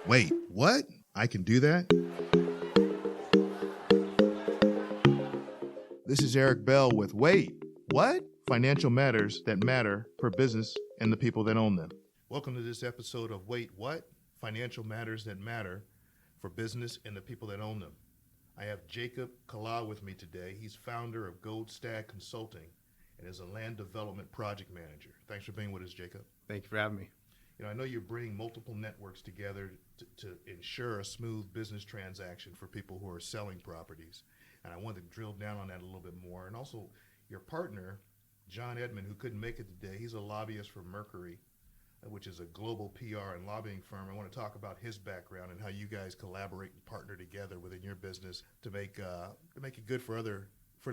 Wait, what? I can do that? This is Eric Bell with Wait, what? Financial matters that matter for business and the people that own them. Welcome to this episode of Wait, what? Financial matters that matter for business and the people that own them. I have Jacob Kala with me today. He's founder of Gold Stag Consulting and is a land development project manager. Thanks for being with us, Jacob. Thank you for having me. You know, I know you're bringing multiple networks together to ensure a smooth business transaction for people who are selling properties. And I wanted to drill down on that a little bit more. And also, your partner, John Edmond, who couldn't make it today, he's a lobbyist for Mercury, which is a global PR and lobbying firm. I want to talk about his background and how you guys collaborate and partner together within your business to make it good for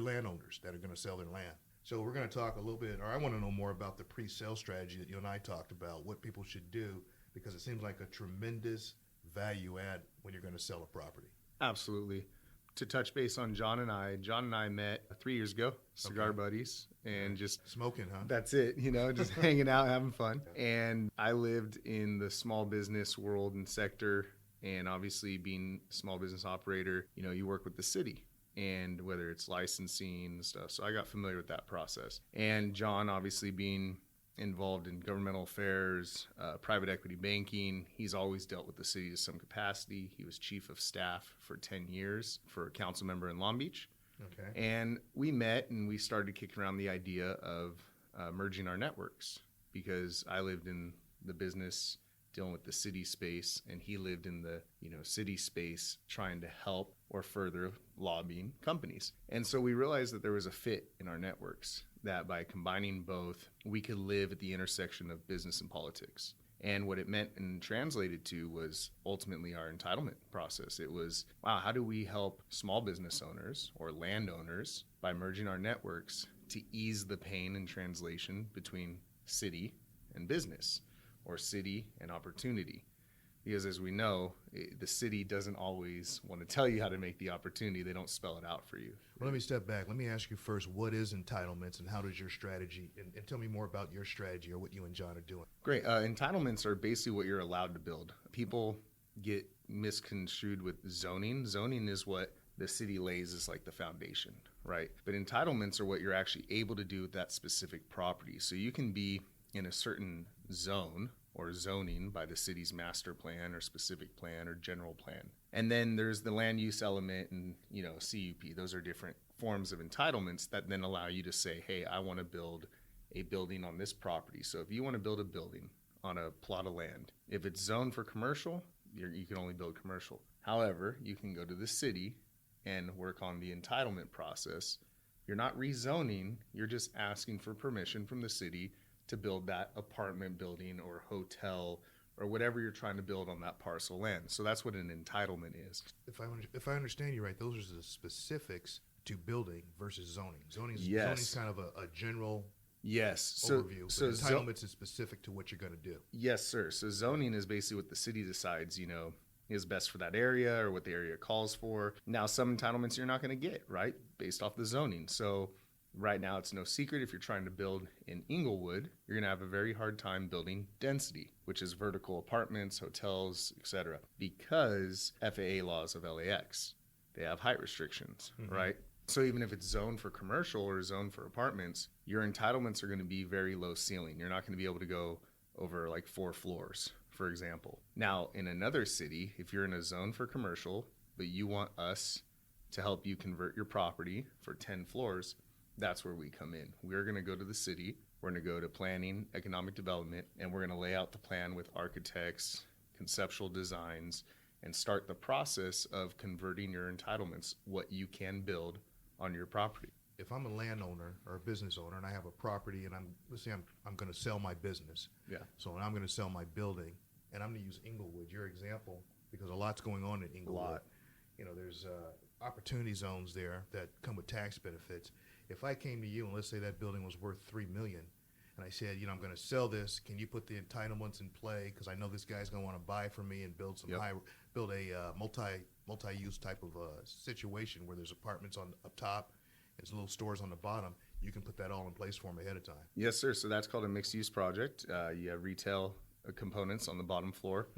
landowners that are going to sell their land. So we're going to talk a little bit, or I want to know more about the pre-sale strategy that you and I talked about, what people should do, because it seems like a tremendous value add when you're going to sell a property. Absolutely. To touch base on John and I met 3 years ago, cigar buddies, and just smoking, huh? That's it, just hanging out, having fun. And I lived in the small business world and sector, and obviously being a small business operator, you work with the city. And whether it's licensing and stuff. So I got familiar with that process. And John, obviously being involved in governmental affairs, private equity banking, he's always dealt with the city to some capacity. He was chief of staff for 10 years for a council member in Long Beach. Okay. And we met and we started kicking around the idea of merging our networks, because I lived in the business dealing with the city space, and he lived in the city space trying to help or further lobbying companies. And so we realized that there was a fit in our networks, that by combining both, we could live at the intersection of business and politics. And what it meant and translated to was ultimately our entitlement process. It was, wow, how do we help small business owners or landowners by merging our networks to ease the pain in translation between city and business, or city and opportunity? Because as we know, the city doesn't always want to tell you how to make the opportunity. They don't spell it out for you. Well, let me step back. Let me ask you first, what is entitlements and how does your strategy, and tell me more about your strategy or what you and John are doing. Great. Entitlements are basically what you're allowed to build. People get misconstrued with zoning. Zoning is what the city lays as like the foundation, right? But entitlements are what you're actually able to do with that specific property. So you can be in a certain zone or zoning by the city's master plan or specific plan or general plan. And then there's the land use element and, CUP. Those are different forms of entitlements that then allow you to say, hey, I want to build a building on this property. So if you want to build a building on a plot of land, if it's zoned for commercial, you can only build commercial. However, you can go to the city and work on the entitlement process. You're not rezoning, you're just asking for permission from the city to build that apartment building or hotel or whatever you're trying to build on that parcel of land. So that's what an entitlement is. If I understand you right, those are the specifics to building versus zoning. Zoning's kind of a general overview. So entitlements is specific to what you're going to do. Yes, sir. So zoning is basically what the city decides, is best for that area or what the area calls for. Now, some entitlements you're not going to get, right, based off the zoning. So right now, it's no secret if you're trying to build in Inglewood, you're going to have a very hard time building density, which is vertical apartments, hotels, etc., because FAA laws of LAX, they have height restrictions, right? So even if it's zoned for commercial or zoned for apartments, your entitlements are going to be very low ceiling. You're not going to be able to go over like 4 floors, for example. Now, in another city, if you're in a zone for commercial, but you want us to help you convert your property for 10 floors, that's where we come in. We're going to go to the city. We're going to go to planning, economic development, and we're going to lay out the plan with architects, conceptual designs, and start the process of converting your entitlements, what you can build on your property. If I'm a landowner or a business owner and I have a property and let's say I'm going to sell my business. Yeah. So I'm going to sell my building, and I'm going to use Inglewood, your example, because a lot's going on in Inglewood. A lot. There's opportunity zones there that come with tax benefits. If I came to you and let's say that building was worth $3 million, and I said, I'm going to sell this, can you put the entitlements in play? Because I know this guy's going to want to buy from me and build a multi-use type of situation where there's apartments up top, there's little stores on the bottom. You can put that all in place for him ahead of time. Yes, sir. So that's called a mixed-use project. You have retail components on the bottom floor.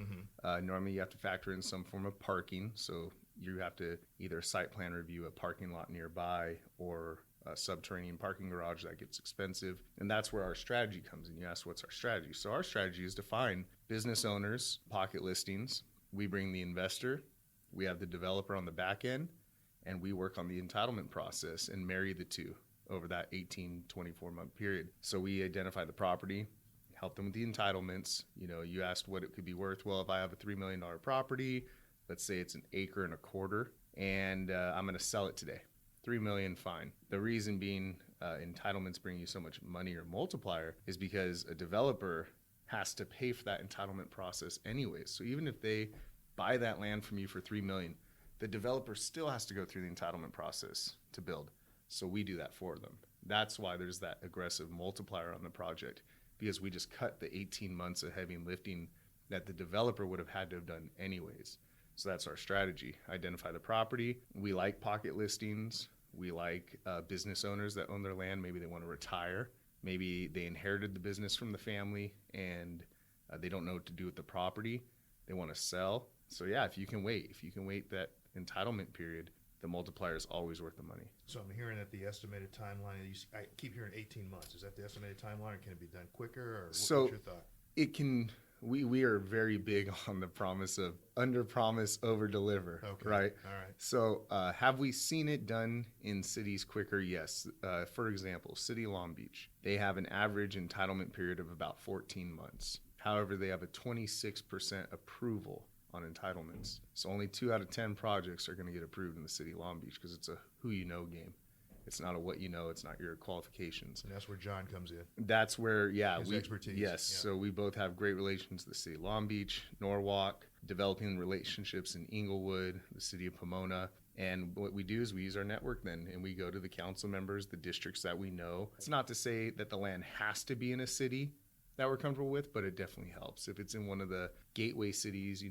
Normally, you have to factor in some form of parking. So you have to either site plan review a parking lot nearby or a subterranean parking garage. That gets expensive. And that's where our strategy comes in. You ask, what's our strategy? So our strategy is to find business owners, pocket listings. We bring the investor. We have the developer on the back end. And we work on the entitlement process and marry the two over that 18, 24-month period. So we identify the property, help them with the entitlements. You know, you asked what it could be worth. Well, if I have a $3 million property, let's say it's 1.25 acres, and I'm going to sell it today. $3 million, fine. The reason being entitlements bring you so much money or multiplier is because a developer has to pay for that entitlement process anyways. So even if they buy that land from you for $3 million, the developer still has to go through the entitlement process to build. So we do that for them. That's why there's that aggressive multiplier on the project, because we just cut the 18 months of heavy lifting that the developer would have had to have done anyways. So that's our strategy. Identify the property. We like pocket listings. We like business owners that own their land. Maybe they want to retire. Maybe they inherited the business from the family and they don't know what to do with the property. They want to sell. So yeah, if you can wait that entitlement period, the multiplier is always worth the money. So I'm hearing that the estimated timeline, I keep hearing 18 months. Is that the estimated timeline, or can it be done quicker, or what's your thought? It can. We are very big on the promise of under promise, over deliver. Okay. Right. All right. So have we seen it done in cities quicker? Yes. For example, City of Long Beach, they have an average entitlement period of about 14 months. However, they have a 26% approval on entitlements. So only 2 out of 10 projects are going to get approved in the City of Long Beach because it's a who you know game. It's not a what you know. It's not your qualifications. And that's where John comes in. That's where, His expertise. Yes. Yeah. So we both have great relations with the City of Long Beach, Norwalk, developing relationships in Inglewood, the City of Pomona. And what we do is we use our network then, and we go to the council members, the districts that we know. It's not to say that the land has to be in a city that we're comfortable with, but it definitely helps. If it's in one of the gateway cities,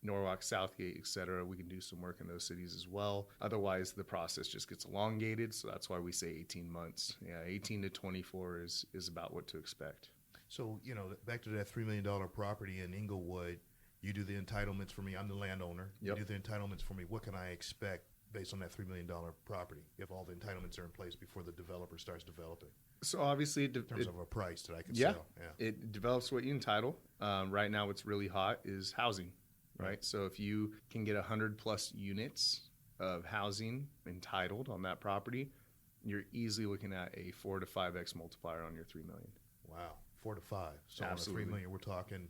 Norwalk, Southgate, et cetera, we can do some work in those cities as well. Otherwise, the process just gets elongated. So that's why we say 18 months. Yeah, 18 to 24 is about what to expect. So, back to that $3 million property in Inglewood, you do the entitlements for me. I'm the landowner. Yep. You do the entitlements for me. What can I expect based on that $3 million property if all the entitlements are in place before the developer starts developing? So obviously, In terms of a price that I can yeah, sell. Yeah. it develops what you entitle. Right now, what's really hot is housing, right? So if you can get 100+ units of housing entitled on that property, you're easily looking at a 4 to 5x multiplier on your $3 million. Wow. 4 to 5. So Absolutely. on a $3 million, we're talking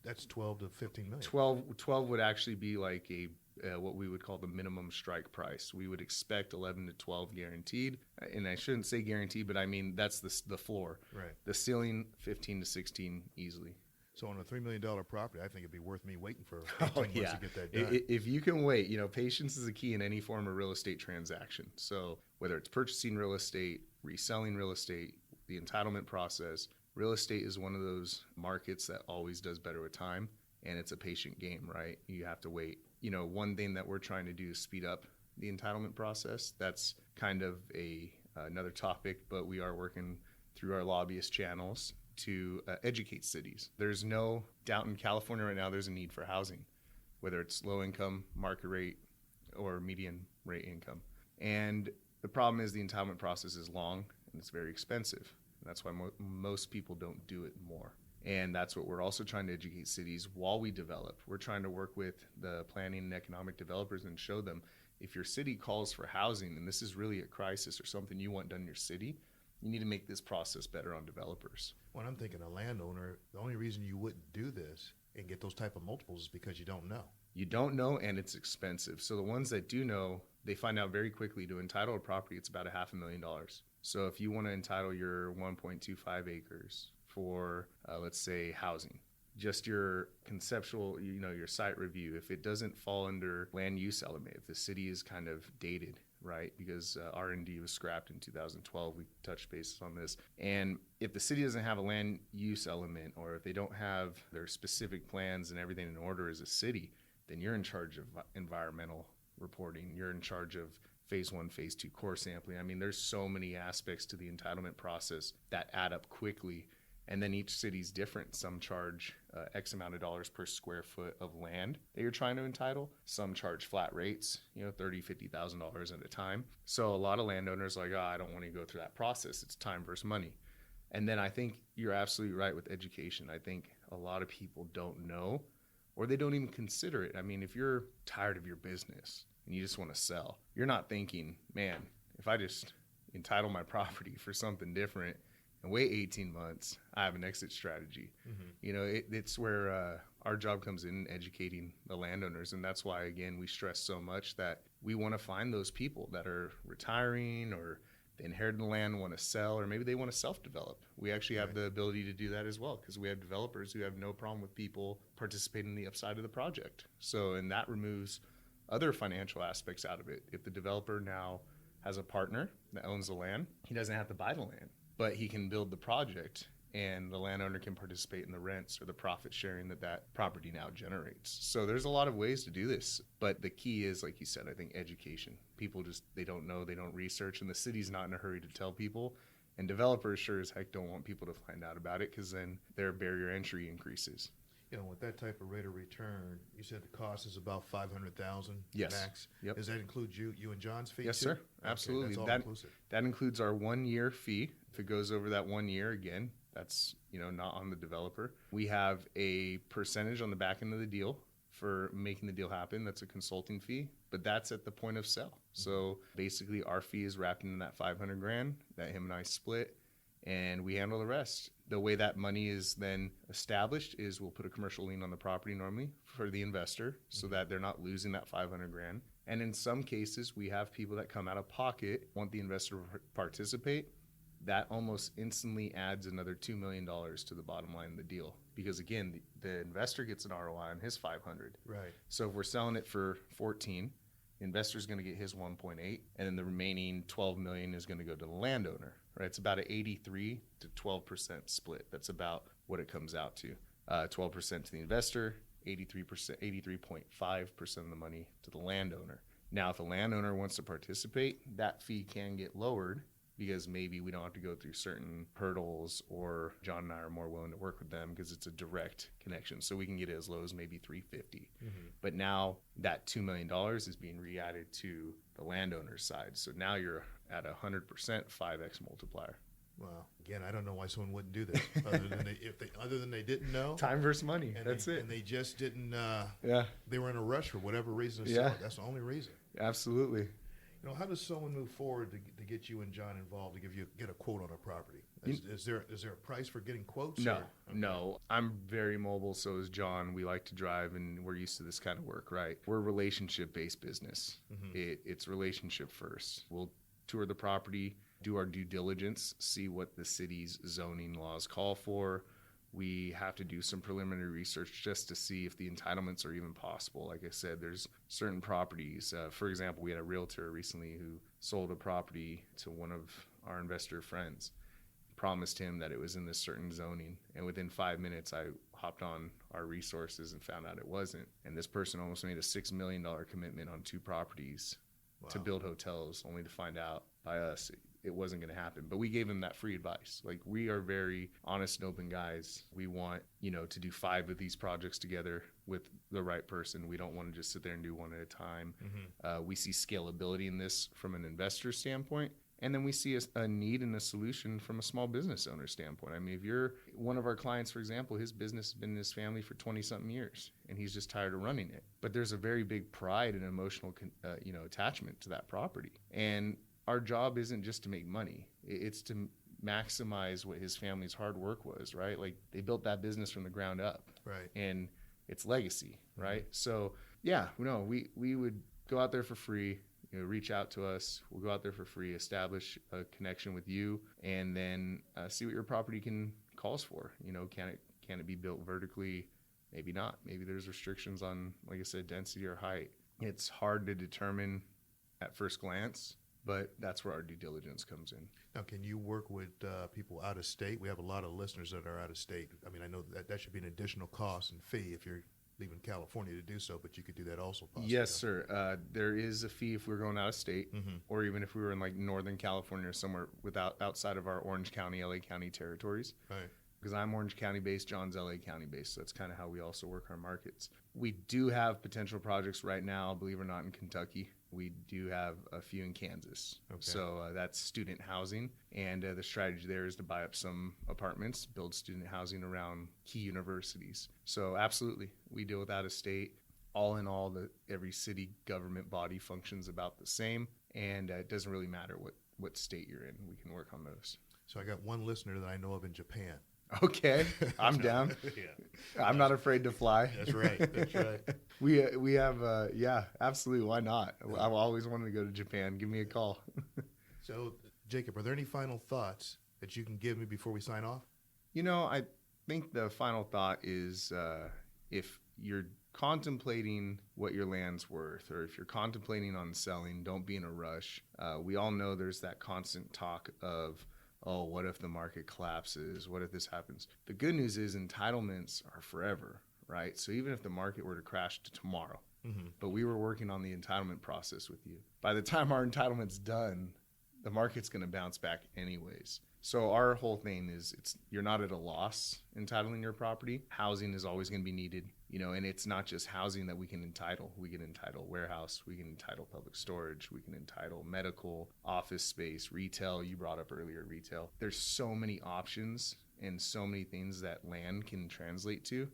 that's 12 to 15 million. 12 would actually be like what we would call the minimum strike price. We would expect 11 to 12 guaranteed, and I shouldn't say guaranteed, but I mean that's the floor. Right. The ceiling 15 to 16 easily. So on a $3 million property, I think it'd be worth me waiting for 18 months to get that done. If you can wait, patience is a key in any form of real estate transaction. So whether it's purchasing real estate, reselling real estate, the entitlement process, real estate is one of those markets that always does better with time, and it's a patient game, right? You have to wait. One thing that we're trying to do is speed up the entitlement process. That's kind of another topic, but we are working through our lobbyist channels to educate cities. There's no doubt in California right now there's a need for housing, whether it's low income, market rate, or median rate income. And the problem is the entitlement process is long and it's very expensive. And that's why most people don't do it more. And that's what we're also trying to educate cities while we develop. We're trying to work with the planning and economic developers and show them if your city calls for housing and this is really a crisis or something you want done in your city, you need to make this process better on developers. When I'm thinking a landowner, the only reason you wouldn't do this and get those type of multiples is because you don't know. You don't know, and it's expensive. So the ones that do know, they find out very quickly to entitle a property, it's about $500,000. So if you want to entitle your 1.25 acres for, let's say, housing, just your conceptual, your site review, if it doesn't fall under land use element, if the city is kind of dated, right, because R&D was scrapped in 2012, we touched bases on this, and if the city doesn't have a land use element, or if they don't have their specific plans and everything in order as a city, then you're in charge of environmental reporting, you're in charge of phase 1, phase 2 core sampling. I mean, there's so many aspects to the entitlement process that add up quickly. And then each city's different. Some charge X amount of dollars per square foot of land that you're trying to entitle. Some charge flat rates, $30,000, $50,000 at a time. So a lot of landowners are like, I don't want to go through that process. It's time versus money. And then I think you're absolutely right with education. I think a lot of people don't know, or they don't even consider it. I mean, if you're tired of your business and you just want to sell, you're not thinking, man, if I just entitle my property for something different and wait 18 months, I have an exit strategy. It's where our job comes in, educating the landowners. And that's why, again, we stress so much that we want to find those people that are retiring, or they inherited the land, want to sell, or maybe they want to self-develop. We actually have the ability to do that as well, because we have developers who have no problem with people participating in the upside of the project. So, and that removes other financial aspects out of it. If the developer now has a partner that owns the land, he doesn't have to buy the land, but he can build the project, and the landowner can participate in the rents or the profit sharing that property now generates. So there's a lot of ways to do this, but the key is, like you said, I think education. People just, they don't know, they don't research, and the city's not in a hurry to tell people. And developers sure as heck don't want people to find out about it, because then their barrier entry increases. With that type of rate of return, you said the cost is about $500,000 Yes. max. Yep. Does that include you and John's fee? Yes, too? sir. Okay, Absolutely. that's all That inclusive. That includes our 1-year fee. If it goes over that 1 year, again, that's not on the developer. We have a percentage on the back end of the deal for making the deal happen. That's a consulting fee, but that's at the point of sale. So basically, our fee is wrapped into that $500,000 that him and I split, and we handle the rest. The way that money is then established is we'll put a commercial lien on the property normally for the investor, so that they're not losing that $500,000. And in some cases, we have people that come out of pocket, want the investor to participate. That almost instantly adds another $2 million to the bottom line of the deal, because again, the investor gets an ROI on his 500. Right. So if we're selling it for 14, the investor's going to get his 1.8, and then the remaining 12 million is going to go to the landowner. Right? It's about an 83 to 12% split. That's about what it comes out to. 12% to the investor, 83.5% of the money to the landowner. Now, if the landowner wants to participate, that fee can get lowered, because maybe we don't have to go through certain hurdles, or John and I are more willing to work with them because it's a direct connection. So we can get it as low as maybe $350. But now that $2 million is being re-added to the landowner's side. So now you're at 100% 5x multiplier. Wow. Again, I don't know why someone wouldn't do this, other than they didn't know. Time versus money. And That's it. And they just didn't. Yeah. They were in a rush for whatever reason to sell it. That's the only reason. Absolutely. How does someone move forward to get you and John involved to get a quote on a property? Is there a price for getting quotes? No, no. I'm very mobile. So is John. We like to drive, and we're used to this kind of work, right? We're a relationship-based business. It's relationship first. We'll tour the property, do our due diligence, see what the city's zoning laws call for. We have to do some preliminary research just to see if the entitlements are even possible. Like I said, there's certain properties. For example, we had a realtor recently who sold a property to one of our investor friends, promised him that it was in this certain zoning. And within 5 minutes, I hopped on our resources and found out it wasn't. And this person almost made a $6 million commitment on 2 properties to build hotels, only to find out by us it wasn't going to happen. But we gave him that free advice. Like, we are very honest and open guys. We want, to do 5 of these projects together with the right person. We don't want to just sit there and do one at a time. We see scalability in this from an investor standpoint. And then we see a need and a solution from a small business owner standpoint. I mean, if you're one of our clients, for example, his business has been in his family for 20-something years, and he's just tired of running it. But there's a very big pride and emotional, attachment to that property. And our job isn't just to make money. It's to maximize what his family's hard work was, right? Like, they built that business from the ground up. Right. And it's legacy, right? So, we would go out there for free. Reach out to us. We'll go out there for free, establish a connection with you, and then see what your property calls for. Can it be built vertically? Maybe not. Maybe there's restrictions on, like I said, density or height. It's hard to determine at first glance, but that's where our due diligence comes in. Now, can you work with people out of state? We have a lot of listeners that are out of state. I mean, I know that should be an additional cost and fee if you're leaving California to do so, but you could do that also possibly. Yes, sir. There is a fee if we're going out of state, or even if we were in like Northern California or somewhere outside of our Orange County, LA County territories. Right. because I'm Orange County based, John's LA County based. So that's kind of how we also work our markets. We do have potential projects right now, believe it or not, in Kentucky. We do have a few in Kansas. Okay. So that's student housing. And the strategy there is to buy up some apartments, build student housing around key universities. So absolutely, we deal with out of state. All in all, every city government body functions about the same. And it doesn't really matter what state you're in. We can work on those. So I got one listener that I know of in Japan. Okay, I'm down. Yeah. I'm not afraid to fly. That's right. That's right. We have yeah, absolutely. Why not? I've always wanted to go to Japan. Give me a call. So, Jacob, are there any final thoughts that you can give me before we sign off? I think the final thought is if you're contemplating what your land's worth, or if you're contemplating on selling, don't be in a rush. We all know there's that constant talk of, oh, what if the market collapses? What if this happens? The good news is entitlements are forever, right? So even if the market were to crash to tomorrow, but we were working on the entitlement process with you, by the time our entitlement's done, the market's going to bounce back anyways. So our whole thing is you're not at a loss entitling your property. Housing is always going to be needed, and it's not just housing that we can entitle. We can entitle warehouse, we can entitle public storage, we can entitle medical, office space, retail. You brought up earlier retail. There's so many options and so many things that land can translate to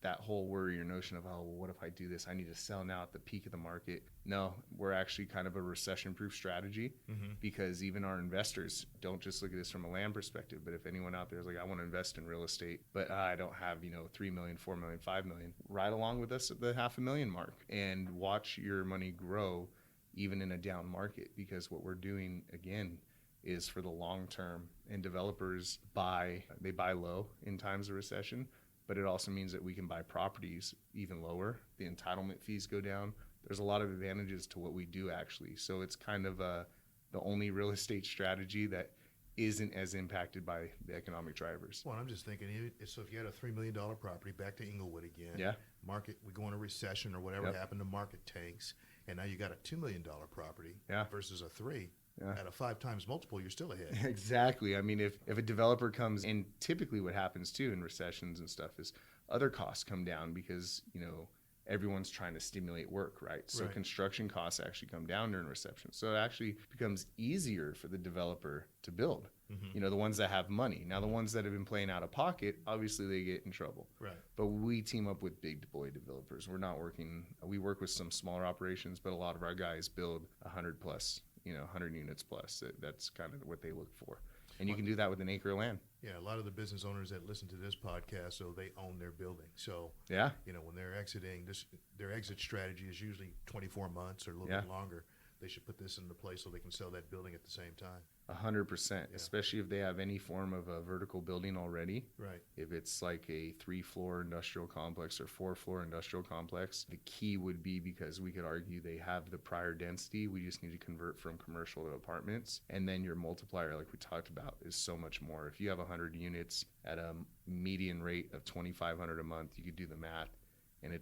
that whole worry or notion of, oh, well, what if I do this? I need to sell now at the peak of the market. No, we're actually kind of a recession-proof strategy because even our investors don't just look at this from a land perspective. But if anyone out there is like, I want to invest in real estate, but I don't have, $3 million, $4 million, $5 million, ride along with us at the $500,000 mark and watch your money grow even in a down market, because what we're doing, again, is for the long term. And developers buy low in times of recession, but it also means that we can buy properties even lower. The entitlement fees go down. There's a lot of advantages to what we do, actually. So it's kind of the only real estate strategy that isn't as impacted by the economic drivers. Well, I'm just thinking, so if you had a $3 million property, back to Inglewood again, Yeah. market, we go in a recession or whatever Yep. happened, the market tanks, and now you got a $2 million property Yeah. versus a 3. Yeah. At a 5 times multiple, you're still ahead. Exactly. I mean, if a developer comes, and typically what happens too in recessions and stuff is other costs come down because, everyone's trying to stimulate work, right? So Right. construction costs actually come down during recession. So it actually becomes easier for the developer to build, the ones that have money. Now, the ones that have been playing out of pocket, obviously they get in trouble. Right. But we team up with big boy developers. We work with some smaller operations, but a lot of our guys build 100 plus, 100 units plus. That's kind of what they look for. And you can do that with an acre of land. Yeah, a lot of the business owners that listen to this podcast, so they own their building. So, Yeah. when they're exiting, their exit strategy is usually 24 months or a little Yeah. bit longer. They should put this into place so they can sell that building at the same time. 100%, Yeah. especially if they have any form of a vertical building already. Right. If it's like a 3-floor industrial complex or 4-floor industrial complex, the key would be, because we could argue they have the prior density, we just need to convert from commercial to apartments. And then your multiplier, like we talked about, is so much more. If you have 100 units at a median rate of $2,500 a month, you could do the math. And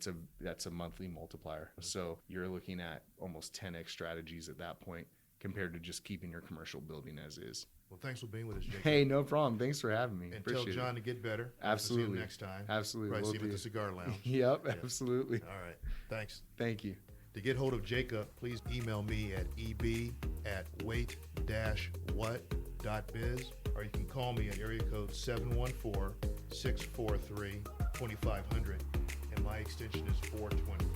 that's a monthly multiplier. So you're looking at almost 10x strategies at that point compared to just keeping your commercial building as is. Well, thanks for being with us, Jacob. Hey, no problem. Thanks for having me. And Appreciate tell John it. to get better. Absolutely. See him next time. Absolutely. Probably Will see him at do. the cigar lounge. Yep, absolutely. All right. Thanks. Thank you. To get hold of Jacob, please email me at eb@wait-what.biz, or you can call me at area code 714-643-2500, and my extension is 420.